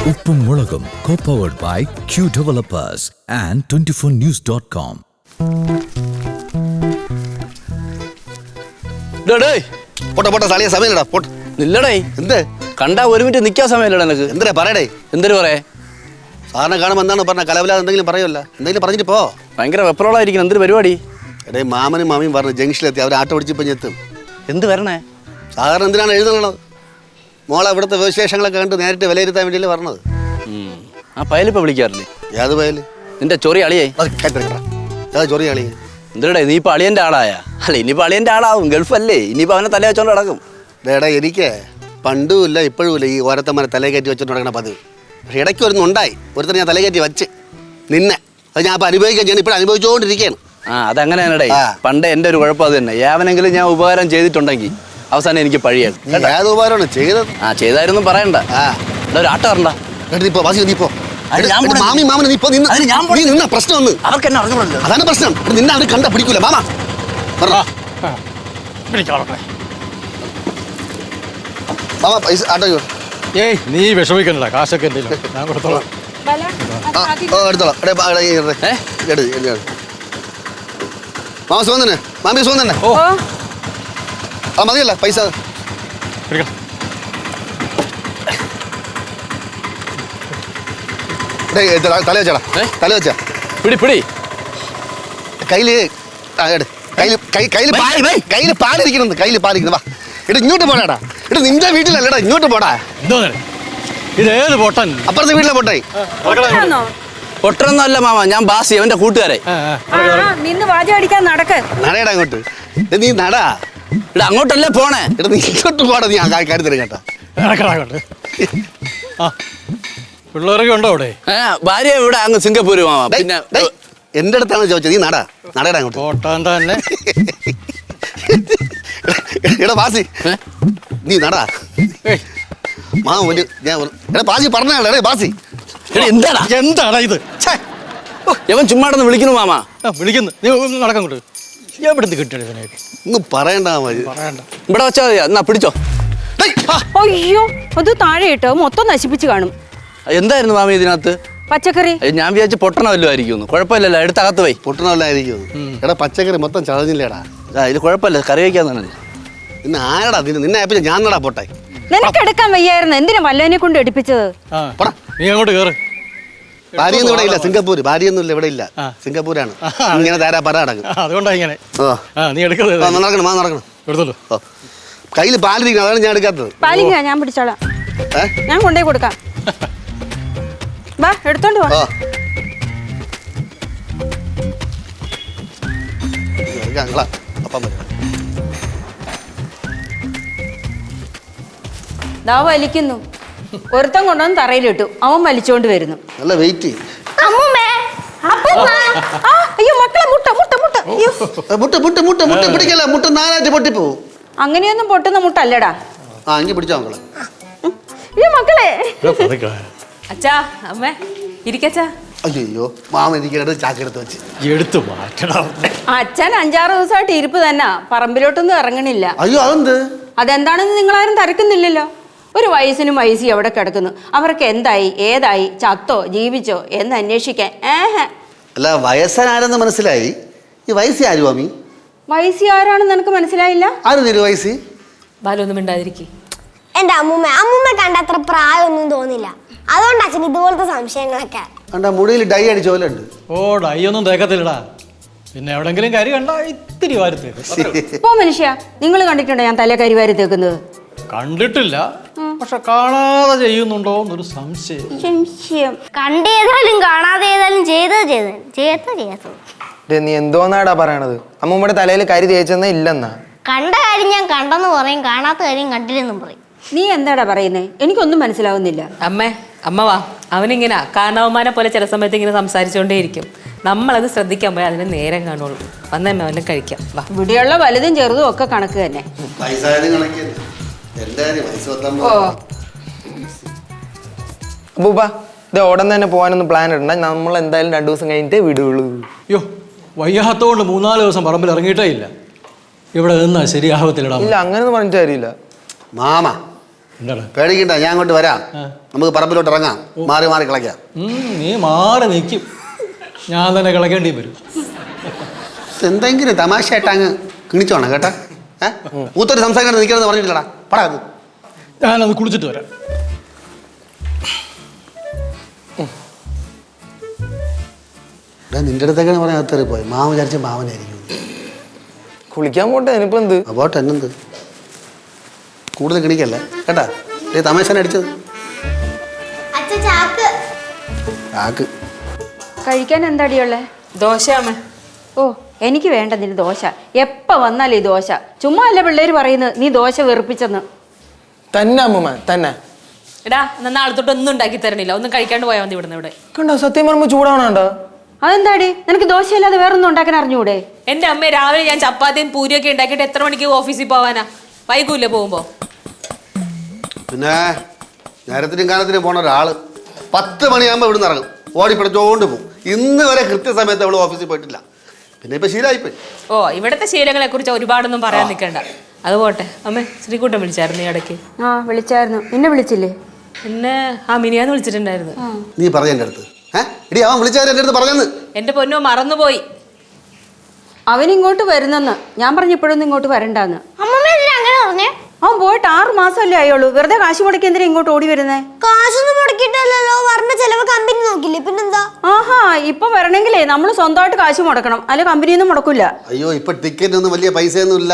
ഉപ്പും മുളകും co-powered by Q Developers and 24news.com. പോട്ടെ സാളിയ സമയമില്ലടാ പോട്ടെ. നില്ലടേ എന്ത് കണ്ടാ ഒരു മിനിറ്റ് നിൽക്കാൻ സമയമില്ലടാ എനിക്ക്. എന്തിനാ പറയടേ? എന്തൊരു പറയേ? സാറിനെ കാണുമ്പോൾ എന്താണ് പറഞ്ഞ കലവലാതെ എന്തെങ്കിലും പറയുമല്ലോ, എന്തെങ്കിലും പറഞ്ഞിട്ട് പോ. ഭയങ്കര വെപ്രോളായിരിക്കണം. എന്തൊരു പരിപാടി? എടേ മാമനും മാമിയും പറഞ്ഞു ജംഗ്ഷനിലെത്തി, അവർ ആട്ടോ പിടിച്ചിപ്പം എത്തും. എന്ത് വരണേ? സാധാരണ എന്തിനാണ് എഴുതുന്നത്? മോളെ ഇവിടുത്തെ വിശേഷങ്ങളൊക്കെ കണ്ട് നേരിട്ട് വിലയിരുത്താൻ വേണ്ടിയല്ലേ പറഞ്ഞത്. ആ പയലിപ്പോൾ വിളിക്കാറില്ലേ? ഏത് പയല്? നിന്റെ ചൊറി അളിയേ. ഏത് ചൊറി അളിയ? എന്തിടേ നീ ഇപ്പം അളിയൻ്റെ ആളായ? അല്ല ഇനിയിപ്പോൾ അളിയൻ്റെ ആളാവും. ഗൾഫല്ലേ, ഇനിയിപ്പോൾ അവനെ തല വെച്ചോണ്ട് നടക്കും. ഡേടാ എനിക്ക് പണ്ടും ഇല്ല ഇപ്പോഴും ഇല്ല ഈ ഓരത്തന്മാരെ തലേ കയറ്റി വെച്ചോണ്ട് നടക്കണ പതിവ്. പക്ഷെ ഇടയ്ക്ക് ഒരുന്നുണ്ടായി, ഒരുത്തർ ഞാൻ തലേ കയറ്റി വെച്ച് നിന്നെ അത് ഞാൻ ഇപ്പം അനുഭവിക്കാൻ, ഞാൻ ഇപ്പോഴും അനുഭവിച്ചുകൊണ്ടിരിക്കുകയാണ്. അതങ്ങനെ തന്നെടേ. പണ്ട് എൻ്റെ ഒരു കുഴപ്പം അത് തന്നെ. ഏവനെങ്കിലും ഞാൻ ഉപകാരം ചെയ്തിട്ടുണ്ടെങ്കിൽ അവസാനം എനിക്ക് പഴിയാണ്. ഏത് ഉപകാരമാണ് ചെയ്തത്? ചെയ്തായിരുന്നു പറയണ്ട. ഒരു ആട്ടം വരണ്ട. മാമി മാമന് നീ നിന്ന പ്രശ്നം ഒന്ന് അവർക്ക് എന്നെ അറിഞ്ഞോളല്ലോ. അതാണ് പ്രശ്നം. നിന്നെ അത് കണ്ട പിടിക്കൂല മാമ. മാമ പൈസ ആട്ടോ. ഏയ് നീ വിഷമിക്കണ്ട, കാശൊക്കെ എന്തെങ്കിലും ഞാൻ കൊടുത്തോളാം. എടുത്തോളാം. മാമ സുഖം തന്നെ, മാമി സുഖം തന്നെ. ആ മതിയല്ല പൈസ. തല വെച്ചാടാ, തല വെച്ചാ പിടി പിടി. കയ്യില് കയ്യില് പാലിരിക്കണം, കയ്യില് പാലിരിക്കണം. വാ ഇട്ട് ഇങ്ങോട്ട് പോടാടാ. ഇട്ട് നിന്റെ വീട്ടിലല്ലടാ, ഇങ്ങോട്ട് പോടാ. ഇതേത് പൊട്ടൻ? അപ്പുറത്തെ വീട്ടിലെ പൊട്ടായി. പൊട്ടനൊന്നും അല്ല മാമ, ഞാൻ ബാസി, അവന്റെ കൂട്ടുകാരെ. നിന്ന് വാചകം അടിക്കാൻ നടക്ക്. നടയടാ അങ്ങോട്ട്. നീ നടാ. ഇവിടെ അങ്ങോട്ടല്ലേ പോണേ? നീ ഇങ്ങോട്ട് പോടാ. നീ ആ കാര്യത്തിന് കേട്ടാ. പിള്ളേരൊക്കെ ഉണ്ടോ അവിടെ? ഭാര്യ ഇവിടെ അങ്ങ് സിംഗപ്പൂര് മാമ. പിന്നെ എന്റെ അടുത്താണ് ചോദിച്ചത്. നീ നടാ, നടയടാ അങ്ങോട്ട്. പൊട്ടാൻ തന്നെ. എടാ ബാസി നീ നടാ. മാമ ഒരു എടാ ബാസി പറഞ്ഞാടേ ബാസി. എന്താടാ എന്താടാ ഇത്? ഇവൻ ചുമ്മാടന്ന് വിളിക്കുന്നു മാമ. വിളിക്കുന്നു. നീ നടക്കാൻ കൊണ്ട് എവിടുന്ന് കിട്ടിയത് ഇതിനൊക്കെ? ഒന്നും പറയണ്ട പറയണ്ട. ഇവിടെ വെച്ചാൽ മതിയാ. എന്നാ പിടിച്ചോ. അയ്യോ അത് താഴെ ഇട്ടോ, മൊത്തം നശിപ്പിച്ച് കാണും. എന്തായിരുന്നു മാമി ഇതിനകത്ത്? പച്ചക്കറി. ഞാൻ വിചാരിച്ച പൊട്ടണ വല്ലതും ആയിരിക്കും. കുഴപ്പമില്ലല്ലോ, എടുത്തകത്ത് പോയി. പൊട്ടണമല്ലായിരിക്കും. എടാ പച്ചക്കറി മൊത്തം ചതഞ്ഞില്ലേടാ. ഇത് കുഴപ്പമില്ല, കറി വയ്ക്കാന്നാണ്. പിന്നെ ആരടാ നിന്നെ ആപ്പിൽ ഞാൻ നടാ പൊട്ടെ. നിനക്ക് എടുക്കാൻ വയ്യായിരുന്നു, എന്തിനാ വല്ലവനെ കൊണ്ട് എടുപ്പിച്ചത്? നീ അങ്ങോട്ട് കേറ്. ഭാര്യയൊന്നും ഇവിടെ ഇല്ല, സിംഗപ്പൂര്. ഭാര്യയൊന്നും ഇല്ല, ഇവിടെ ഇല്ല, സിംഗപ്പൂരാണ്. ഇങ്ങനെ താരാ പറ നടക്കും. അതുകൊണ്ടാ ഇങ്ങനെ. നീ നടക്കണം, മാ നടക്കണം. എടുത്തോളൂ. കയ്യിൽ പാലിരിക്കണം, അതാണ് ഞാൻ എടുക്കാത്തത്. പാലിങ്ങ ഞാൻ പിടിച്ചോളാം, ഞാൻ കൊണ്ടേ കൊടുക്കാം. വാ എടുത്തോണ്ട് വാ. അപ്പം ദാ വലിക്കുന്നു. ഒരുത്തൻ കൊണ്ടുവന്ന് തറയിലിട്ടു, അവൻ വലിച്ചോണ്ട് വരുന്നു. നല്ല വെയിറ്റ്. അയ്യോ മക്കളെ മുട്ട മുട്ട മുട്ട. മുട്ട മുട്ട മുട്ട മുട്ട പിടിക്കല. മുട്ട നാലായിട്ട് പൊട്ടിപ്പോവും. അങ്ങനെയൊന്നും പൊട്ടുന്ന മുട്ട അല്ലടാ. എങ്കിൽ പിടിച്ചോ മക്കളെ. അയ്യോ മക്കളെ. അച്ഛാ അമ്മേ ഇരിക്കച്ചാ. അയ്യോ മാമ എനിക്ക് ചാക്കെടുത്ത് വെച്ച് എടുത്തു മാറ്റണം. അച്ഛൻ 5-6 ദിവസമായിട്ട് ഇരിപ്പ് തന്നെ, പറമ്പിലോട്ടൊന്നും ഇറങ്ങണില്ല. അയ്യോ അതെന്ത്? അതെന്താണെന്ന് നിങ്ങളാരും തിരക്കുന്നില്ലല്ലോ. ഒരു വയസ്സിനും വയസ്സി എവിടെ കിടക്കുന്നു. അവർക്ക് എന്തായി, ഏതായി, ചത്തോ ജീവിച്ചോ എന്ന് അന്വേഷിക്കാൻ. അല്ല വയസ്സനാരെന്ന് മനസ്സിലായി. ഈ വയസ്സി ആര് മാമി? വയസ്സി ആരാണെന്ന് എനിക്ക് മനസ്സിലായില്ല. ആര് തിരു വയസ്സി? ബാലൊന്നും മിണ്ടാതിരിക്കും. എന്റെ അമ്മൂമ്മ കണ്ട അത്ര പ്രായമൊന്നും തോന്നില്ല. അതുകൊണ്ട് അച്ഛൻ ഇതുപോലത്തെ സംശയങ്ങളൊക്കെ. കണ്ട മുടിയിൽ ഡൈ അടിച്ച പോലെ ഉണ്ട്. ഡൈ ഒന്നും തേക്കത്തില്ലടാ. പിന്നെ എവിടെങ്കിലും കരി കണ്ട ഇത്തിരി വാരത്തേക്ക്. ഇപ്പോ മനുഷ്യ നിങ്ങൾ കണ്ടിട്ടുണ്ടോ ഞാൻ തല കരിവാരി തേക്കുന്നത്? കണ്ടിട്ടില്ല, പക്ഷെ കാണാതെ ചെയ്യുന്നുണ്ടോ എന്നൊരു സംശയം. കണ്ടേതായാലും കാണാതെ ഏതായാലും ചെയ്തത്. നീ എന്തോന്നാടാ പറയണത്? അമ്മൂമ്മയുടെ തലയിൽ കരി തേച്ചെന്നാ ഇല്ലെന്നാ. കണ്ട കാര്യം ഞാൻ കണ്ടെന്ന് പറയും, കാണാത്ത കാര്യം കണ്ടില്ലെന്നും പറയും. നീ എന്താടാ പറയുന്നേ? എനിക്കൊന്നും മനസ്സിലാവുന്നില്ല. അമ്മ വാ. അവനിങ്ങനെ കാരണവന്മാരെ പോലെ ചില സമയത്ത് ഇങ്ങനെ സംസാരിച്ചുകൊണ്ടേയിരിക്കും. നമ്മളത് ശ്രദ്ധിക്കാൻ പോയാൽ അതിന് നേരം കാണുള്ളൂ. വന്നമ്മ അവനെ കഴിക്കാം. വാ. ഇവിടെയുള്ള വലുതും ചെറുതും ഒക്കെ കണക്ക് തന്നെ. അപ്പൂപ്പ ഇത് ഉടൻ തന്നെ പോകാനൊന്നും പ്ലാൻ ഇടണ്ട. നമ്മൾ എന്തായാലും 2 ദിവസം കഴിഞ്ഞിട്ടേ വിടുള്ളൂ. അയ്യോ വയ്യാത്തോണ്ട് 3-4 ദിവസം പറമ്പിൽ ഇറങ്ങിയിട്ടേ ഇല്ല. ഇവിടെ നിന്നാ ശരിയാവത്തില്ലടാ. ഇല്ല അങ്ങനെയൊന്നും പറഞ്ഞിട്ട് കാര്യമില്ല മാമ. എന്താണ്? പേടിക്കണ്ട, ഞാൻ അങ്ങോട്ട് വരാം. നമുക്ക് പറമ്പിലോട്ട് ഇറങ്ങാം, മാറി മാറി കളിക്കാം. നീ മാറി നിൽക്കും, ഞാൻ തന്നെ കളിക്കേണ്ടി വരും. എന്തെങ്കിലും തമാശയായിട്ട് അങ്ങ് കിണിച്ചോണം കേട്ടാ. മൂത്തൊരു സംസാരിക്കാൻ നിൽക്കണമെന്ന് പറഞ്ഞിട്ടില്ലടാ. പടാ അത്. ഞാനത് കുളിച്ചിട്ട് വരാം. നിന്റെ അടുത്തേക്കാണ് പറയാൻ അകത്തേറി പോയി. മാമ വിചാരിച്ച മാമനായിരിക്കും. കുളിക്കാൻ പോട്ടെ, ഇനിയിപ്പോ എന്ത്? പോട്ടെ, എന്നെന്ത് കൂടുതൽ കിണിക്കല്ലേ കേട്ടാ. തമാശനെ അടിച്ചത് ആക്ക്. കഴിക്കാൻ എന്താടിയുള്ളേ? ദോശ അമ്മ. ഓ, എനിക്ക് വേണ്ട നിന്റെ ദോശ. എപ്പോൾ വന്നാലും ഈ ദോശ. ചുമ്മാ അല്ലേ പിള്ളേർ പറയുന്നത് നീ ദോശ വെറുപ്പിച്ചെന്ന്. തന്നെ അമ്മൂമ്മ തന്നെ. എടാ നാളെ തൊട്ട് ഒന്നും ഉണ്ടാക്കി തരണില്ല, ഒന്നും കഴിക്കാണ്ട് പോയാൽ മതി ഇവിടുന്ന്. ഇവിടെ കണ്ടോ, സത്യം പറയുമ്പോ ചൂടാവണോ? അതെന്താടി, നിനക്ക് ദോശയല്ലാതെ വേറൊന്നും ഉണ്ടാക്കാൻ അറിഞ്ഞൂടെ? എൻ്റെ അമ്മ രാവിലെ ഞാൻ ചപ്പാത്തിയും പൂരിയൊക്കെ ഉണ്ടാക്കിയിട്ട് എത്ര മണിക്ക് ഓഫീസിൽ പോവാനാ? വൈകൂല്ലേ പോകുമ്പോ? പിന്നെ നേരത്തിനും കാലത്തിനും പോണ ഒരാള് 10 മണിയാകുമ്പോൾ ഇവിടുന്ന് ഇറങ്ങും, ഓടിപ്പിടിച്ചോണ്ട് പോകും. ഇന്ന് വരെ കൃത്യസമയത്ത് അവള് ഓഫീസിൽ പോയിട്ടില്ല. പിന്നെ ഇപ്പൊ ശീലമായിപ്പോയി. ഓ, ഇവിടുത്തെ ശീലങ്ങളെ കുറിച്ച് ഒരുപാടൊന്നും പറയാൻ നിൽക്കണ്ട. അത് പോട്ടെ. അമ്മ ശ്രീകുട്ടൻ വിളിച്ചായിരുന്നു ഈ ഇടയ്ക്ക്? ആ, വിളിച്ചായിരുന്നു. നിന്നെ വിളിച്ചില്ലേ? എന്നെ മിനിയാന്ന് വിളിച്ചിട്ടുണ്ടായിരുന്നു. നീ പറഞ്ഞ എൻ്റെ അടുത്ത് ഇടി അവൻ വിളിച്ചാൽ എൻ്റെ അടുത്ത് പറഞ്ഞെന്ന്. എൻ്റെ പൊന്നോ മറന്നുപോയി. അവനിങ്ങോട്ട് വരുന്നെന്ന് ഞാൻ പറഞ്ഞു, ഇപ്പോഴൊന്നും ഇങ്ങോട്ട് വരണ്ടാന്ന്. അങ്ങനെ പറഞ്ഞേ? അവൻ പോയിട്ട് 6 മാസമല്ലേ ആയുള്ളൂ. വെറുതെ കാശ് മുടക്കി എന്തിനാ ഇങ്ങോട്ട് ഓടി വരുന്നേ? കാശൊന്നും മുടക്കിയിട്ടല്ലോ, പറഞ്ഞ ചെലവ് കമ്പനി നോക്കില്ലേ, പിന്നെന്താ? ആഹാ, ഇപ്പൊ വരണമെങ്കിലേ നമ്മൾ സ്വന്തമായിട്ട് കാശ് മുടക്കണം, അല്ലെ കമ്പനിയൊന്നും മുടക്കൂല. അയ്യോ, ഇപ്പൊ ടിക്കറ്റ് ഒന്നും വലിയ പൈസയൊന്നും ഇല്ല.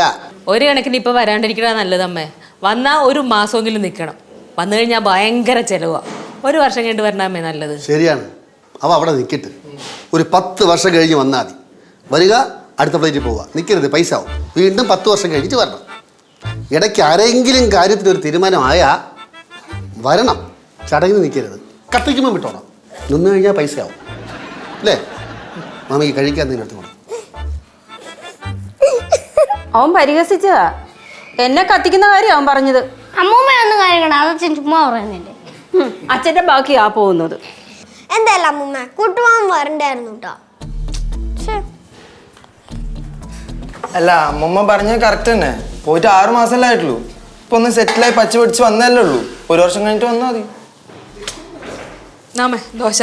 ഒരു കണക്കിന് ഇപ്പൊ വരാണ്ടിരിക്കണ നല്ലതമ്മേ. വന്നാ 1 മാസമെങ്കിലും നിൽക്കണം. വന്നു കഴിഞ്ഞാൽ ഭയങ്കര ചെലവാ. 1 വർഷം കഴിഞ്ഞിട്ട് വരണമേ നല്ലത്. ശരിയാണ്. അവ അവിടെ നിൽക്കട്ടെ, ഒരു 10 വർഷം കഴിഞ്ഞ് വന്നാൽ മതി. വരിക, അടുത്ത ഫ്ലൈറ്റിൽ പോവുക, നിൽക്കരുത്, പൈസ ആവും. വീണ്ടും 10 വർഷം കഴിഞ്ഞിട്ട് വരണം. ഇടയ്ക്ക് ആരെങ്കിലും കാര്യത്തിനൊരു തീരുമാനമായാൽ വരണം, ചടങ്ങിന് നിൽക്കരുത്. കത്തിക്കുമ്പോൾ വിട്ടോണം. നിന്ന് കഴിഞ്ഞാൽ പൈസ ആവും അല്ലേ? മാമിക്ക് കഴിക്കാൻ നിന്റെ അടുത്ത് പോകണം. അവൻ പരിഹസിച്ചതാ, എന്നെ കത്തിക്കുന്ന കാര്യം അവൻ പറഞ്ഞത്. അമ്മൂമ്മയൊന്നും കാര്യണ്ട, അതച്ഛൻ ചുമ്മാ പറയുന്നില്ലേ. അച്ഛൻ്റെ ബാക്കിയാ പോകുന്നത്. എന്തായാലും അമ്മൂമ്മ കൂട്ടുപോകാൻ വരണ്ടായിരുന്നു കേട്ടോ. അല്ല, അമ്മൂമ്മ പറഞ്ഞത് കറക്റ്റ് തന്നെ. പോയിട്ട് 6 മാസമല്ലേ ആയിട്ടുള്ളൂ. ഇപ്പൊ ഒന്ന് സെറ്റിലായി പച്ച പിടിച്ച് വന്നല്ലേ ഉള്ളൂ. 1 വർഷം കഴിഞ്ഞിട്ട് വന്നാൽ മതി. അമ്മേ ദോശ.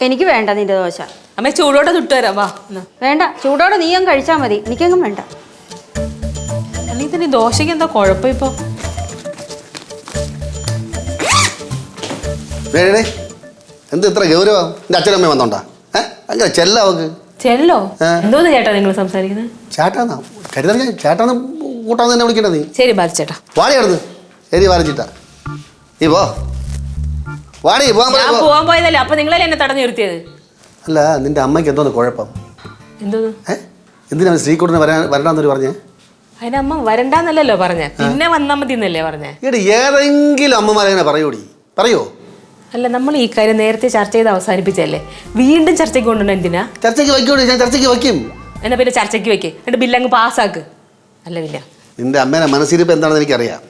എനിക്ക് വേണ്ട നിന്റെ ദോശ. അമ്മേ ചൂടോടെ ചുട്ടുതരാം, വാ. വേണ്ട, ചൂടോടെ നീയും കഴിച്ചാൽ മതി, എനിക്കെങ്ങും വേണ്ട. അല്ലെങ്കിൽ ഇതിന് ദോശയ്ക്ക് എന്താ കുഴപ്പം ഇപ്പൊ? എന്ത് ഇത്ര ഗൗരവം? എൻ്റെ അച്ഛനമ്മ വന്നോണ്ടാ? അങ്ങനെ ചെല്ലവക്ക് ചെല്ലോ? എന്തോന്ന് ചേട്ടാ നിങ്ങൾ സംസാരിക്കുന്നത്? ചേട്ടാന്നാ കരുതൽ, ഞാൻ ചേട്ടാന്ന് കൂട്ടാന്ന് തന്നെ വിളിക്കണ്ട. നീ ശരി ബാലിച്ചേട്ടാ. വാടി അടുത്ത് ശരി വാലിച്ചിട്ടാ നീ പോ. വാടി ഞാൻ പോവാൻ പോയതല്ലേ, അപ്പൊ നിങ്ങളല്ലേ എന്നെ തടഞ്ഞു നിർത്തിയത്? അല്ല, നിന്റെ അമ്മയ്ക്ക് എന്തോന്ന് കുഴപ്പം? എന്തോന്ന്? എന്തിനാ ശ്രീകുട്ടന് വരണ്ടാന്നൊരു പറഞ്ഞേ? അതിനമ്മ വരണ്ടാന്നല്ലല്ലോ പറഞ്ഞേ, പിന്നെ വന്നാ മതി എന്നല്ലേ പറഞ്ഞേ? ഈടെ ഏതെങ്കിലും അമ്മമാരങ്ങനെ പറയൂടി? പറയോ? അല്ല, നമ്മൾ ഈ കാര്യം നേരത്തെ ചർച്ച ചെയ്ത് അവസാനിപ്പിച്ചല്ലേ, വീണ്ടും ചർച്ചയ്ക്ക് കൊണ്ടുവന്ന എന്തിനാ? ചർച്ചയ്ക്ക് വയ്ക്കൂടി, ഞാൻ ചർച്ചയ്ക്ക് വയ്ക്കും. എന്നാ പിന്നെ ചർച്ചയ്ക്ക് വെക്ക്, എന്നിട്ട് ബില്ലങ്ങ് പാസ്സാക്ക്. അല്ല പിന്നെ നിന്റെ അമ്മേനെ മനസ്സിരിപ്പ് എന്താണെന്ന് എനിക്കറിയാം.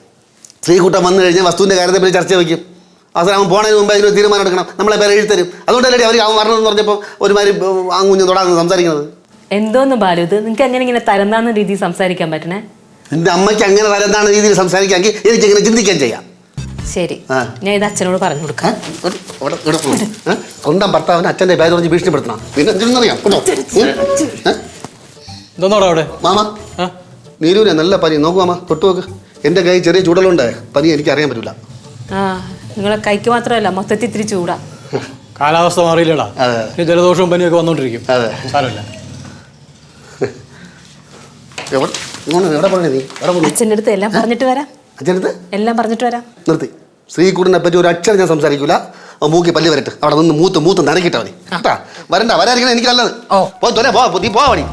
ശ്രീകുട്ടൻ വന്നു കഴിഞ്ഞാൽ വസ്തുവിൻ്റെ കാര്യത്തെ പറ്റി ചർച്ച വയ്ക്കും. അവസാനം അവൻ പോണതിന് മുമ്പ് അതിനൊരു തീരുമാനം എടുക്കണം. നമ്മളെ പേരെ എഴുതരും. അതുകൊണ്ടല്ലേ അവർ അവൻ വരണമെന്ന് പറഞ്ഞപ്പോൾ ഒരുമാതിരി ആങ്ങുഞ്ഞ് തൊടാന്ന് സംസാരിക്കുന്നത്. എന്തോന്ന് ബാലു ഇത്? നിങ്ങൾക്ക് എങ്ങനെ ഇങ്ങനെ തരംതാന്ന രീതിയിൽ സംസാരിക്കാൻ പറ്റണേ? നിന്റെ അമ്മയ്ക്ക് അങ്ങനെ തരംതാന്ന രീതിയിൽ സംസാരിക്കാമെങ്കിൽ എനിക്കിങ്ങനെ ചിന്തിക്കാൻ ചെയ്യാം. ശരി, ഞാൻ ഇത് അച്ഛനോട് പറഞ്ഞു കൊടുക്കാം. സ്വന്തം ഭർത്താവിന് അച്ഛൻ്റെ പേര് പറഞ്ഞ് ഭീഷണിപ്പെടുത്തണം. പിന്നെ എന്തിനറിയാം എന്തോന്നാടാ അവിടെ? മാമ, നീരൂരെ നല്ല പനി. നോക്കൂ മാമ, തൊട്ട് നോക്ക്. എൻ്റെ കൈ ചെറിയ ചൂടലുണ്ട്. പനി എനിക്ക് അറിയാൻ പറ്റില്ല. ആ, നിങ്ങളെ കൈക്ക് മാത്രമല്ല മൊത്തത്തിൽ ഇത്തിരി ചൂടാ. കാലാവസ്ഥ മാറിയില്ലടാ, ഈ ജലദോഷവും പനിയൊക്കെ വന്നോണ്ടിരിക്കും. സാരമില്ല. എവിടെ പോണേ നീ? അച്ഛൻ്റെ അടുത്ത് എല്ലാം പറഞ്ഞിട്ട് വരാം. അച്ഛനടുത്ത് എല്ലാം പറഞ്ഞിട്ട് വരാം. നിർത്തി. ശ്രീകുട്ടനെ പറ്റി ഒരു അക്ഷരം ഞാൻ സംസാരിക്കൂല. മൂക്കി പല്ലി വരട്ടെ. അവിടെ നിന്ന് മൂത്ത് നനക്കിട്ടാ മതി കേട്ടാ. വരണ്ട, വരാതിരിക്കണം എനിക്ക് നല്ലത്. നീ പോവാടി.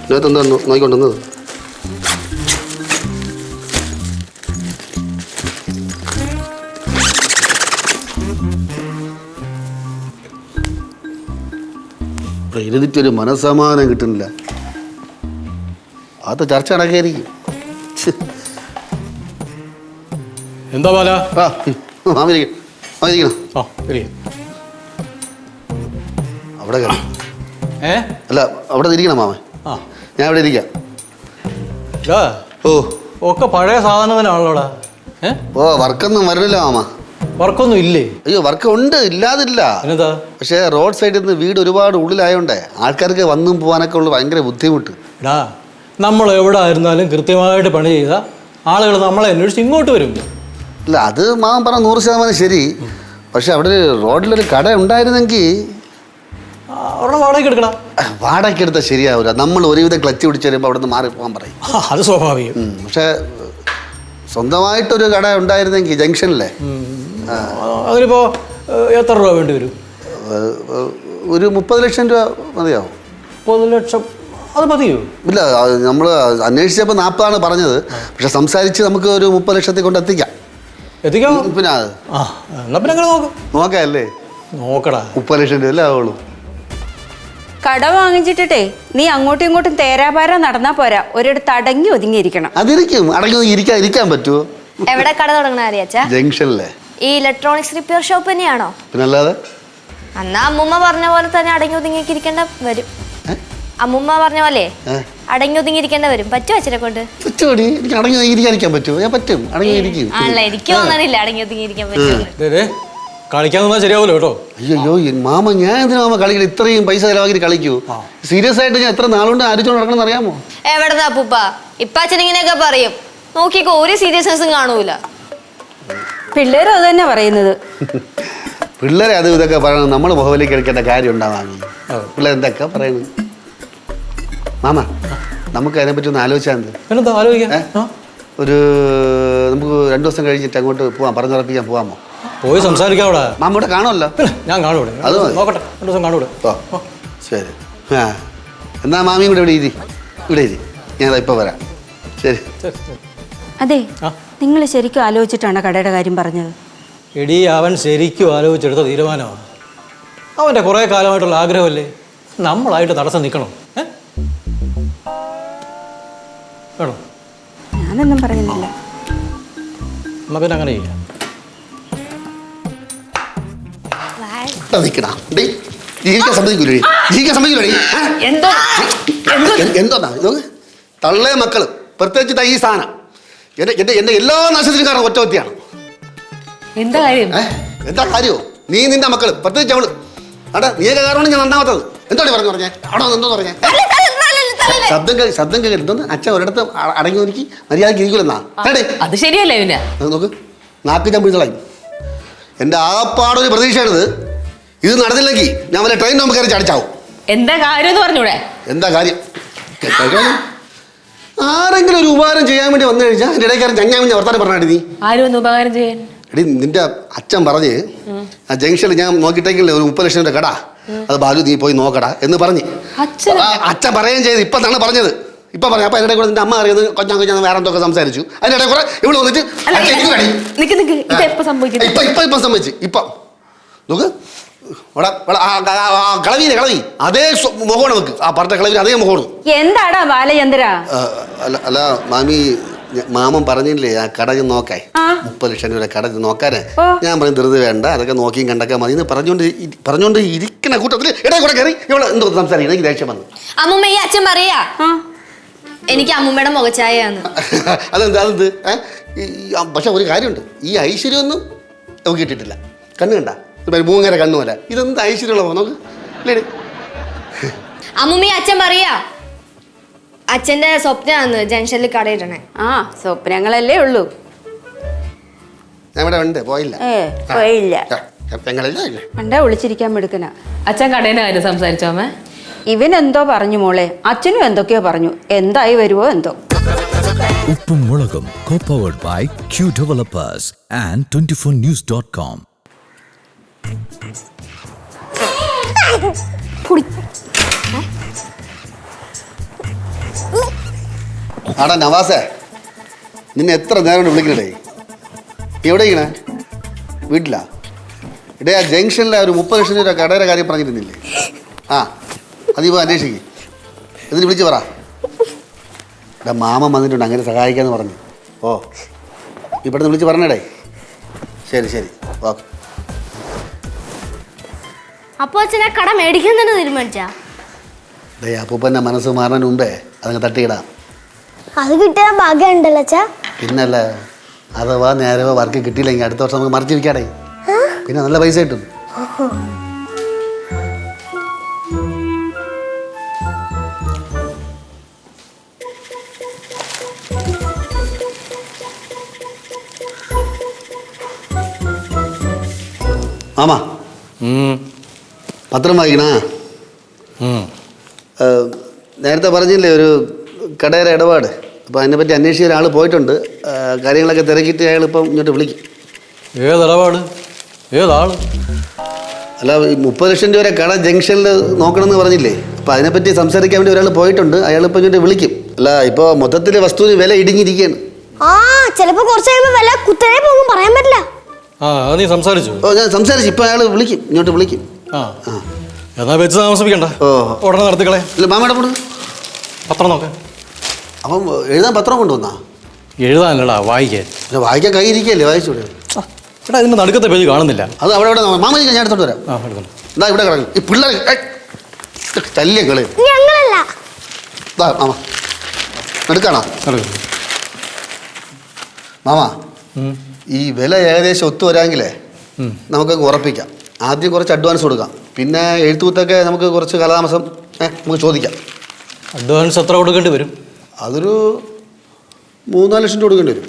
എന്തോ നോക്കിക്കൊണ്ടുവന്നത്? ഇരുന്നിട്ടൊരു മനസ്സമാനം കിട്ടുന്നില്ല. അത് ചർച്ച നടക്കായിരിക്കും. എന്താ ബാല? അവിടെ ഏ അല്ല അവിടെ ഇരിക്കണം മാമൻ. ആ ഞാൻ ഇവിടെ ഇരിക്കാം. ഇതാ ഓ ഒക്കെ പഴയ സാധനത്തിനാണല്ലോടാ. ഏ ഓ വർക്കൊന്നും വരണില്ല മാമ. വർക്കൊന്നും ഇല്ലേ? അയ്യോ വർക്ക് ഉണ്ട്, ഇല്ലാതില്ല. എന്നതാ? പക്ഷേ റോഡ് സൈഡിൽ നിന്ന് വീട് ഒരുപാട് ഉള്ളിലായോണ്ടേ ആൾക്കാർക്ക് വന്നും പോകാനൊക്കെ ഉള്ള ഭയങ്കര ബുദ്ധിമുട്ട്. എടാ നമ്മൾ എവിടെ ആയിരുന്നാലും കൃത്യമായിട്ട് പണി ചെയ്ത ആളുകൾ നമ്മളെ അന്വേഷിച്ച് ഇങ്ങോട്ട് വരും. ഇല്ല അത് മാമൻ പറഞ്ഞ 100% ശരി. പക്ഷെ അവിടെ ഒരു റോഡിലൊരു കട ഉണ്ടായിരുന്നെങ്കിൽ അവിടെ വാടകയ്ക്ക് എടുക്കണം. വാടകയ്ക്ക് എടുത്താൽ ശരിയാവില്ല. നമ്മൾ ഒരുവിധം ക്ലച്ച് പിടിച്ച് വരുമ്പോൾ അവിടെ നിന്ന് മാറി പോകാൻ പറയും. അത് സ്വാഭാവികം. പക്ഷെ സ്വന്തമായിട്ടൊരു കട ഉണ്ടായിരുന്നെങ്കിൽ ജംഗ്ഷനിലെ അതിനിപ്പോൾ എത്ര രൂപ വേണ്ടി വരും? ഒരു 30 ലക്ഷം രൂപ മതിയാവും. 30 ലക്ഷം അത് മതിയോ? ഇല്ല നമ്മൾ അന്വേഷിച്ചപ്പോൾ 40 പറഞ്ഞത്. പക്ഷെ സംസാരിച്ച് നമുക്ക് ഒരു 30 ലക്ഷത്തിൽ കൊണ്ട് എത്തിക്കാം. എത്തിക്കാമോ? പിന്നെ ആ എന്നാ പിന്നെ അങ്ങനെ നോക്കാം അല്ലേ? നോക്കടാ. 30 ലക്ഷം രൂപ അല്ലേ ആവുള്ളൂ. കട വാങ്ങിച്ചിട്ടേ നീ അങ്ങോട്ടും ഇങ്ങോട്ടും തേരാപാര നടന്നാ പോരാ, ഒരിടത്ത് അടങ്ങി ഒതുങ്ങിയിരിക്കണം. അതിരിക്കും. അടങ്ങി ഇരിക്കാൻ പറ്റുമോ? എവിടെ കട തുടങ്ങണ അറിയാച്ചാ? ജംഗ്ഷനിലെ ഈ ഇലക്ട്രോണിക്സ് റിപ്പയർ ഷോപ്പ് തന്നെയാണോ? പിന്നെ അല്ലാതെ അന്നാ അമ്മൂമ്മ പറഞ്ഞ പോലെ തന്നെ അടങ്ങി ഒതുങ്ങിയൊക്കെ ഇരിക്കേണ്ട വരും. അമ്മൂമ്മ പറഞ്ഞ പോലെ അടങ്ങി ഒതുങ്ങിയിരിക്കേണ്ട വരും. പറ്റുമോ അച്ഛനെ കൊണ്ട്? പറ്റുമോടി? എനിക്ക് അടങ്ങി ഇരിക്കാൻ പറ്റുമോ? ഞാൻ പറ്റും. അടങ്ങിയിരിക്കും. അല്ല എനിക്ക് തോന്നണില്ല അടങ്ങി ഒതുങ്ങിയിരിക്കാൻ പറ്റും. കളിക്കാൻ നിന്നാൽ ശരിയാവുമല്ലോ കേട്ടോ. അയ്യോ മാമ, ഞാൻ എന്തിനാ മാമ കളിക്കൽ? ഇത്രയും പൈസ ചിലവാക്കി കളിക്കൂ? സീരിയസ് ആയിട്ട് ഞാൻ എത്ര നാളുകൊണ്ട് ആലോചിച്ചോണ്ട് നടക്കണം അറിയാമോ? എവിടെന്നാ അപ്പൂപ്പ? ഇപ്പൊ അച്ഛൻ ഇങ്ങനെയൊക്കെ പറയും. നോക്കിക്കോ, ഒരു സീരിയസ്നെസ്സും കാണൂല. പിള്ളേരും അത് തന്നെ പറയുന്നത്. പിള്ളേരെ അത് ഇതൊക്കെ പറയണം. നമ്മൾ മുഖവിലേക്ക് എടുക്കേണ്ട കാര്യം ഉണ്ടാവാങ്ങി. പിള്ളേർ എന്തൊക്കെ പറയുന്നത്? മാമ നമുക്ക് അതിനെപ്പറ്റി ഒന്ന് ആലോചിച്ചാൽ എന്താ ആലോചിക്കാം? ഒരു നമുക്ക് 2 ദിവസം കഴിഞ്ഞിട്ട് അങ്ങോട്ട് പോവാം, പറഞ്ഞുറപ്പിക്കാൻ പോവാമോ? പോയി സംസാരിക്കാം. അവിടെ മാമ ഇവിടെ കാണുമല്ലോ. ഞാൻ കാണൂടെ? അത് നോക്കട്ടെ, 2 ദിവസം കാണൂടെ? ഓ ശരി. ആ എന്നാ മാമിയും കൂടെ ഇവിടെ ഇരി. ഞാൻ ഇപ്പോൾ വരാം. ശരി. അതെ, നിങ്ങൾ ശരിക്കും ആലോചിച്ചിട്ടാണ് കടയുടെ കാര്യം പറഞ്ഞത്? എടി അവൻ ശരിക്കും ആലോചിച്ചെടുത്ത തീരുമാനമാണ്. അവൻ്റെ കുറേ കാലമായിട്ടുള്ള ആഗ്രഹമല്ലേ, നമ്മളായിട്ട് തടസ്സം നിൽക്കണം? വേണോ? ഞാനൊന്നും പറയുന്നില്ല. എന്നാ പിന്നെ അങ്ങനെ ചെയ്യാം. ജീവിക്കാൻ സമ്മതിക്കൂലേ? എന്തോന്നാ ഇത്? തള്ളേ മക്കള്, പ്രത്യേകിച്ച് ഈ സാധനം എന്റെ എല്ലാ നാശത്തിനും കാരണം ഒറ്റ വ്യക്തിയാണ്. എന്താ കാര്യം? എന്താ കാര്യമോ? നീ നിന്റെ മക്കള്, പ്രത്യേകിച്ച് അവള്. അടാ നീയൊക്കെ കാരണമാണ് ഞാൻ നന്നാമത്തത്. എന്താണ് പറഞ്ഞേ? അവിടെ എന്തോന്ന് പറഞ്ഞേ? ശബ്ദം കേൾക്കരുത്. എന്തോന്ന്? അച്ഛൻ ഒരിടത്ത് അടങ്ങി ഒരുക്കി മര്യാദക്ക് ഇരിക്കൂലെന്നാ? അത് ശരിയല്ലേ? പിന്നെ നോക്ക്, നാക്ക് ഞാൻ പിടിച്ചളയും. എൻ്റെ ആപ്പാടൊരു പ്രതീക്ഷയാണിത്. ഇത് നടന്നില്ലെങ്കിൽ ഞാൻ വല്ല ട്രെയിൻ നമുക്ക് കയറി ചടിച്ചാവും. എന്താ കാര്യം എന്ന് പറഞ്ഞൂടെ? എന്താ കാര്യം? ആരെങ്കിലും ഒരു ഉപകാരം ചെയ്യാൻ വേണ്ടി വന്നു കഴിഞ്ഞാൽ എൻ്റെ ഇടയ്ക്കാരൻ ചങ്ങാൻ വേണ്ടി വർത്താനം പറഞ്ഞാടി നീ. ആരും ഒന്ന് ഉപകാരം ചെയ്യാൻ? എടി നിന്റെ അച്ഛൻ പറഞ്ഞ് ആ ജംഗ്ഷനിൽ ഞാൻ നോക്കിയിട്ടെങ്കിൽ ഒരു 30 ലക്ഷം രൂപ കട, അത് ബാലു നീ പോയി നോക്കടാ എന്ന് പറഞ്ഞ് അച്ഛൻ പറയുകയും ചെയ്ത്. ഇപ്പം തന്നെ പറഞ്ഞത്. ഇപ്പം പറയാം. അപ്പം അതിൻ്റെ കൂടെ നിന്റെ അമ്മ അറിയുന്നത് കൊഞ്ഞാൻ വേറെ എന്തൊക്കെ സംസാരിച്ചു. അതിൻ്റെ ഇടയിൽ കൂടെ ഇവിടെ വന്നിട്ട് ഇപ്പം സംഭവിച്ചു. ഇപ്പം നോക്ക്, കളവി അതേ മുഖമാണ് നമുക്ക്. ആ പറഞ്ഞ കളവിന് അതേ മുഖമാണ്. എന്താടാ ബാലചന്ദ്ര? അല്ല മാമി, മാമൻ പറഞ്ഞില്ലേ ആ കട നോക്കാൻ 30 ലക്ഷം രൂപ കട നോക്കാനേ. ഞാൻ പറഞ്ഞു ധൃതി വേണ്ട, അതൊക്കെ നോക്കിയും കണ്ടൊക്കെ മതി എന്ന് പറഞ്ഞോണ്ട് ഇരിക്കണ കൂട്ടത്തിൽ ഇടയിൽ കൂടെ കയറി ഇവിടെ എന്തോ സംസാരിക്കണം. എനിക്ക് ദേഷ്യം വന്നു. അമ്മൂമ്മ ഈ അച്ഛൻ പറയാ എനിക്ക് അമ്മൂമ്മയുടെ മുഖച്ചായാണ്. അതെന്ത്? പക്ഷെ ഒരു കാര്യമുണ്ട്, ഈ ഐശ്വര്യമൊന്നും നമുക്ക് കിട്ടിയിട്ടില്ല. കണ്ണ് കണ്ട മൂങ്ങര കണ്ണുമല്ല. ഇതെന്ത് ഐശ്വര്യമുള്ള നോക്ക് അല്ലേ? അമ്മൂമ്മ ഈ അച്ഛൻ പറയാ അച്ഛന്റെ സ്വപ്നമാണ് ജംഗ്ഷനിൽ കടയിടണേ. സ്വപ്നങ്ങളല്ലേ ഉള്ളൂ. ഞാൻ ഇവിടെ ഉണ്ട്, പോയില്ല. പോയില്ല. പണ്ടേ വിളിച്ചിരിക്കാൻ എടുക്കണ. അച്ഛൻ കടേന്റെ കാര്യം സംസാരിച്ചോ അമ്മ? ഇവനെന്തോ പറഞ്ഞു മോളെ, അച്ഛനും എന്തൊക്കെയോ പറഞ്ഞു. എന്തായി വരുവോ എന്തോ. ഉപ്പും മുളകും co-powered by Q Developers and 24news.com. ആടാ നവാസേ, നിന്നെ എത്ര നേരം കൊണ്ട് വിളിക്കണേ? എവിടെ ഇരിക്കണേ? വീട്ടിലാ? ഇടേ ആ ജംഗ്ഷനിലെ ഒരു 30 ലക്ഷം രൂപ കടയുടെ കാര്യം പറഞ്ഞിരുന്നില്ലേ? അതിപ്പോൾ അന്വേഷിക്കും. എന്നിട്ട് വിളിച്ച് പറ. ഇവിടെ മാമൻ വന്നിട്ടുണ്ട്, അങ്ങനെ സഹായിക്കാമെന്ന് പറഞ്ഞു. ഓ ഇവിടുന്ന് വിളിച്ച് പറഞ്ഞേടേ. ശരി ഓക്കെ. അപ്പോൾ അച്ഛനെ കട മേടിക്കാൻ തന്നെ തീരുമാനിച്ചാ? ഡേ അപ്പൂപ്പൻ്റെ മനസ്സ് മാറുന്നതിന് മുമ്പേ അതങ്ങ് തട്ടിയിടാം. അത് കിട്ടിയാൽ ഭാഗ്യം ഉണ്ടല്ലോ അച്ഛാ. പിന്നല്ല, അഥവാ നേരെ വർക്ക് കിട്ടിയില്ലെങ്കിൽ അടുത്ത വർഷം നമുക്ക് മറിച്ച് വിൽക്കാടേ. പിന്നെ നല്ല പൈസ കിട്ടും. മാമാ പത്രം വായിക്കണ? നേരത്തെ പറഞ്ഞില്ലേ ഒരു കടയുടെ ഇടപാട്, അപ്പോൾ അതിനെപ്പറ്റി അന്വേഷിച്ച ഒരാൾ പോയിട്ടുണ്ട്. കാര്യങ്ങളൊക്കെ തിരക്കിയിട്ട് അയാൾ ഇപ്പം ഇങ്ങോട്ട് വിളിക്കും. ഏതിടപാട്? ഏതാള്? അല്ല, ഈ 30 ലക്ഷം രൂപ വരെ കട ജംഗ്ഷനിൽ നോക്കണമെന്ന് പറഞ്ഞില്ലേ, അപ്പോൾ അതിനെപ്പറ്റി സംസാരിക്കാൻ വേണ്ടി ഒരാൾ പോയിട്ടുണ്ട്. അയാളിപ്പോൾ ഇങ്ങോട്ട് വിളിക്കും. അല്ല, ഇപ്പോൾ മൊത്തത്തിൽ വസ്തുവിന് വില ഇടിഞ്ഞിരിക്കുകയാണ്. ആ ചിലപ്പോ കുറച്ച് കഴിയുമ്പോ വില കുത്തനെ പോകും, പറയാൻ പറ്റില്ല. ആ അത് നീ സംസാരിച്ചു? ഓ ഞാൻ സംസാരിച്ചു. ഇപ്പോൾ അയാൾ വിളിക്കും, ഇങ്ങോട്ട് വിളിക്കും. ആ എന്നാ വെച്ച് താമസിപ്പിക്കണ്ട, ഓ ഉടനെ നടത്തിക്കളെ. ഇല്ല മാമയുടെ കൂടെ പത്രം നോക്കാം. അപ്പം എഴുതാൻ പത്രം കൊണ്ടുവന്നാ? എഴുതാനല്ലടാ, വായിക്കാൻ. വായിക്കാൻ കൈ ഇരിക്കുകയല്ലേ, വായിച്ചൂടെ? എടാ ഇതിന്റെ നടുക്കത്തെ പേജ് കാണുന്നില്ല. അത് അവിടെ ഇവിടെ മാമ ഞാൻ എടുത്തോണ്ട് വരാം. ആ എടുക്കണം. ഇതാ ഇവിടെ കിടക്കും ഈ പിള്ളേർ തല്ലിയ കളി. ഞങ്ങളല്ല. മാമ എടുക്കാണോ? മാമ ഈ വില ഏകദേശം ഒത്തു വരാമെങ്കിലേ നമുക്കങ്ങ് ഉറപ്പിക്കാം. ആദ്യം കുറച്ച് അഡ്വാൻസ് കൊടുക്കാം, പിന്നെ എഴുത്തുകൂത്തൊക്കെ നമുക്ക് കുറച്ച് കാലതാമസം നമുക്ക് ചോദിക്കാം. അഡ്വാൻസ് എത്ര കൊടുക്കേണ്ടി വരും? അതൊരു 3-4 ലക്ഷം രൂപ കൊടുക്കേണ്ടി വരും.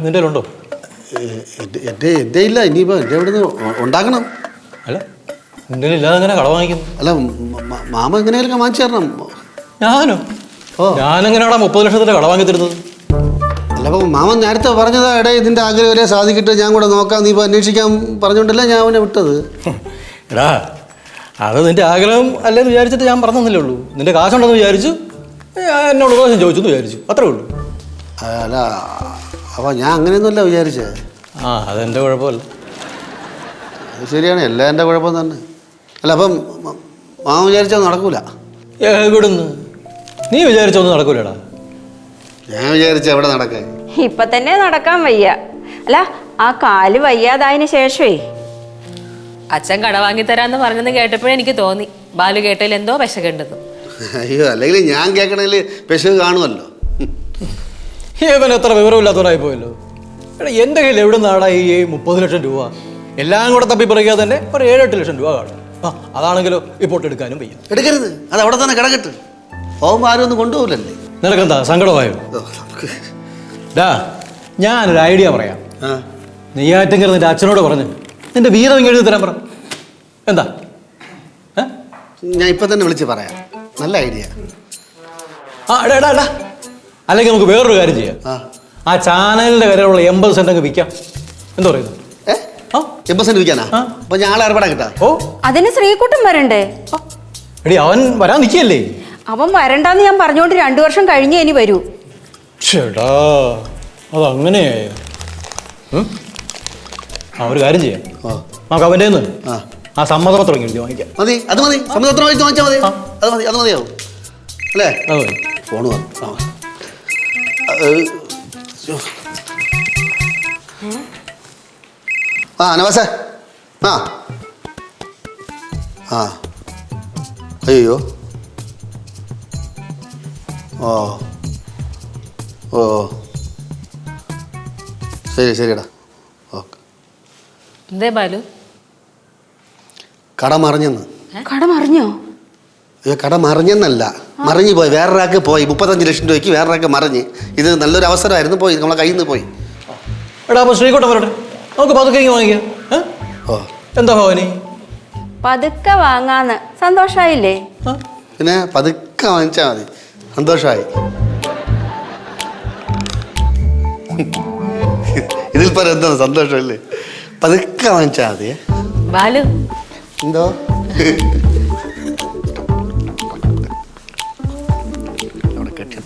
നിൻ്റെ ഉണ്ടോ? എൻ്റെ ഇല്ല, ഇനിയിപ്പോൾ എൻ്റെ എവിടെ നിന്ന് ഉണ്ടാക്കണം. അല്ല നിൻ്റെ ഇല്ലാതെ എങ്ങനെ കട വാങ്ങിക്കുന്നു? അല്ല മാമ എങ്ങനെയാലും വാങ്ങിച്ചു തരണം. ഞാനോ? ഞാനെങ്ങനെയാടാ 30 ലക്ഷത്തിൻ്റെ കട വാങ്ങി തരുന്നത്? അല്ല അപ്പോൾ മാമൻ നേരത്തെ പറഞ്ഞതാ, എടേ ഇതിൻ്റെ ആഗ്രഹം വരെ സാധിക്കട്ടെ, ഞാൻ കൂടെ നോക്കാം, നീ ഇപ്പോൾ അന്വേഷിക്കാൻ പറഞ്ഞുകൊണ്ടല്ല ഞാൻ അവനെ വിട്ടത്. എടാ അത് നിൻ്റെ ആഗ്രഹം അല്ലേന്ന് വിചാരിച്ചിട്ട് ഞാൻ പറഞ്ഞതല്ലേ ഉള്ളൂ. നിൻ്റെ കാശുണ്ടെന്ന് വിചാരിച്ചു, എന്നോട് പ്രാവശ്യം ചോദിച്ചു എന്ന് വിചാരിച്ചു, അത്രേ ഉള്ളൂ. അല്ല അപ്പോൾ ഞാൻ അങ്ങനെയൊന്നുമല്ല വിചാരിച്ചേ. ആ അതെൻ്റെ കുഴപ്പമല്ല. അത് ശരിയാണ്, എല്ലാം എൻ്റെ കുഴപ്പം തന്നെ. അല്ല അപ്പം മാമ വിചാരിച്ചാൽ നടക്കൂല. എവിടുന്ന്? നീ വിചാരിച്ചൊന്നും നടക്കൂലടാ. ഞാൻ വിചാരിച്ച എവിടെ നടക്കാൻ? ഇപ്പൊ തന്നെ നടക്കാൻ വയ്യ. അല്ല ആ കാല് വയ്യാതായതിനു ശേഷമേ അച്ഛൻ കട വാങ്ങി തരാന്ന് പറഞ്ഞെന്ന് കേട്ടപ്പോഴേ എനിക്ക് തോന്നി ബാലു കേട്ടതിൽ എന്തോ വിശകണ്ടെന്ന്. അയ്യോ, അല്ലെങ്കിൽ ഞാൻ കേൾക്കണതിൽ പെശക് കാണുമല്ലോ. ഇവൻ എത്ര വിവരമില്ലാത്തവരായി പോയല്ലോ. എടാ എൻ്റെ കയ്യിൽ എവിടെ നിന്നാടാ ഈ 30 ലക്ഷം രൂപ? എല്ലാം കൂടെ തപ്പിപ്പറിക്കാതെ തന്നെ ഒരു 7-8 ലക്ഷം രൂപ കാണും. ആ അതാണെങ്കിലോ ഇപ്പോൾ എടുക്കാനും വയ്യ. എടുക്കരുത്, അത് അവിടെ തന്നെ കിടക്കട്ട്. പോകുമ്പോൾ ആരും ഒന്നും കൊണ്ടുപോകില്ലല്ലേ. നിനക്കെന്താ സങ്കടമായോ? ഡാ ഞാനൊരു ഐഡിയ പറയാം. നെയ്യാറ്റിൻകര നിന്റെ അച്ഛനോട് പറഞ്ഞ് നിന്റെ വീതം ഇങ്ങ് എഴുതി തരാൻ പറ. എന്താ? ഞാൻ ഇപ്പം തന്നെ വിളിച്ച് പറയാം. നല്ല ഐഡിയ. ആ എടാ എടാ എടാ, അല്ലെങ്കിൽ നമുക്ക് വേറൊരു കാര്യം ചെയ്യാം. ആ ചാനലിൻ്റെ വരെയുള്ള 80 സെന്റ് അങ്ങ് വിൽക്കാം. എന്താ പറയുന്നത്? 80 സെന്റ് വിൽക്കാനാ? അപ്പം ഞാൻ ആളെ ഏർപ്പാടാ കിട്ടാ. ഓ അതിന് ശ്രീകുട്ടൻ വരണ്ടേ? എടി അവൻ വരാൻ നിൽക്കുകയല്ലേ. അവൻ വരണ്ടാന്ന് ഞാൻ പറഞ്ഞുകൊണ്ട് 2 വർഷം കഴിഞ്ഞേ ഇനി വരൂ. ചേടാ അതങ്ങനെയായോ? ആ ഒരു കാര്യം ചെയ്യാം, നമുക്ക് അവൻ്റെ ആ സമ്മതപത്രം എഴുതി വാങ്ങിക്കാം. മതി, അത് മതി. സമ്മതപത്രം വാങ്ങിച്ചാൽ മതി. അത് മതി, അത് മതിയാവും അല്ലേ? അത് മതി. ഫോണ് വന്നു. നവാസേ. ആ അയ്യോ. ഓ ഓ ശരി ശരിടാ. ഓക്കെ. എന്തേ ബാലു? കട മറിഞ്ഞെന്ന്. കട മറിഞ്ഞോ? കട മറിഞ്ഞെന്നല്ല, മറിഞ്ഞു പോയി. വേറൊരാൾക്ക് പോയി 35 ലക്ഷം രൂപയ്ക്ക് വേറൊരാൾക്ക് മറിഞ്ഞ്. ഇത് നല്ലൊരു അവസരമായിരുന്നു, പോയി നമ്മളെ കയ്യിൽ നിന്ന് പോയി. എടാ അപ്പോൾ ശ്രീകോട്ടം വരട്ടെ, നമുക്ക് പതുക്കെ വാങ്ങിക്കാം. ഓ എന്താ ഭവനി? പതുക്കെ വാങ്ങാന്ന്. സന്തോഷായില്ലേ? പിന്നെ പതുക്കെ വാങ്ങിച്ചാൽ മതി. സന്തോഷമായി. ഇതിൽ പറ എന്താ സന്തോഷമല്ലേ? പതുക്കെ വാങ്ങിച്ചാൽ മതി. ബാലു എന്തോ അവിടെ കെട്ടി